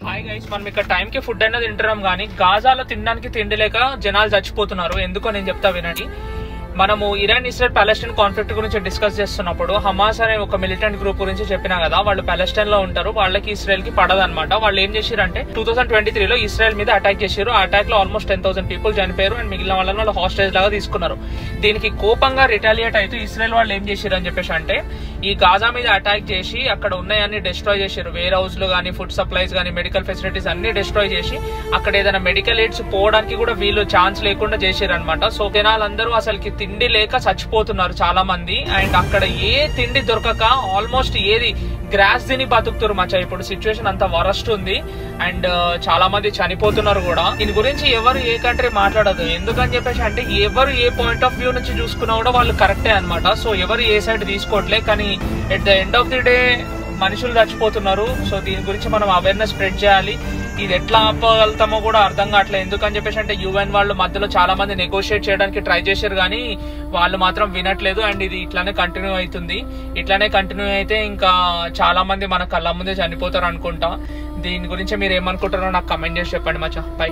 Hi guys, మనం ఇక్కడ టైంకి ఫుడ్ అయినా తింటున్నాం కానీ గాజాలో తినడానికి తిండి లేక జనాలు చచ్చిపోతున్నారు. ఎందుకో నేను చెప్తా వినండి. మనము ఇరాన్ ఇస్రాయల్ పాలెస్టైన్ కాన్ఫ్లిక్ట్ గురించి డిస్కస్ చేస్తున్నప్పుడు హమాస్ అనే ఒక మిలిటెంట్ గ్రూప్ గురించి చెప్పినా కదా. వాళ్ళు పాలెస్టైన్ లో ఉంటారు, వాళ్ళకి ఇస్రాయల్ కి పడదనమాట. వాళ్ళు ఏం చేశారంటే 2023లో ఇస్రాయల్ మీద అటాక్ చేశారు. ఆ అటాక్ లో ఆల్మోస్ట్ 10,000 పీపుల్ చనిపోయారు అండ్ మిగిలిన వాళ్ళని వాళ్ళు హాస్టేజ్ లాగా తీసుకున్నారు. దీనికి కోపంగా రిటాలియేట్ అయితే ఇస్రాయల్ వాళ్ళు ఏం చేశారు అని చెప్పేసి అంటే ఈ గాజా మీద అటాక్ చేసి అక్కడ ఉన్నాయన్ని డిస్ట్రాయ్ చేశారు. వేర్ హౌస్ లు కానీ, ఫుడ్ సప్లైస్ కానీ, మెడికల్ ఫెసిలిటీస్ అన్ని డిస్ట్రాయ్ చేసి అక్కడ ఏదైనా మెడికల్ ఎయిడ్స్ పోవడానికి కూడా వీళ్ళు ఛాన్స్ లేకుండా చేశారు అనమాట. సో జనాలందరూ అసలుకి తిండి లేక చచ్చిపోతున్నారు చాలా మంది. అండ్ అక్కడ ఏ తిండి దొరకక ఆల్మోస్ట్ ఏది గ్రాస్ తిని బతుకుతారు మచ్చా. ఇప్పుడు సిచ్యువేషన్ అంత వరస్ట్ ఉంది అండ్ చాలా మంది చనిపోతున్నారు కూడా. దీని గురించి ఎవరు ఏ కంట్రీ మాట్లాడదు. ఎందుకని చెప్పేసి అంటే ఎవరు ఏ పాయింట్ ఆఫ్ వ్యూ నుంచి చూసుకున్నా కూడా వాళ్ళు కరెక్టే అనమాట. సో ఎవరు ఏ సైడ్ తీసుకోవట్లే, కానీ at the end of the day మనుషులు చచ్చిపోతున్నారు. సో దీని గురించి మనం అవేర్నెస్ స్ప్రెడ్ చేయాలి. ఇది ఎట్లా ఆపగలుగుతామో కూడా అర్థం కావట్లేదు. ఎందుకని చెప్పేసి అంటే యుఎన్ వాళ్ళు మధ్యలో చాలా మంది నెగోషియేట్ చేయడానికి ట్రై చేశారు కానీ వాళ్ళు మాత్రం వినట్లేదు. అండ్ ఇది ఇట్లానే కంటిన్యూ అవుతుంది. ఇట్లానే కంటిన్యూ అయితే ఇంకా చాలా మంది మన కళ్ళ ముందే చనిపోతారు అనుకుంటా. దీని గురించి మీరు ఏమనుకుంటారో నాకు కమెంట్ చేసి చెప్పండి మచ్చా. బై.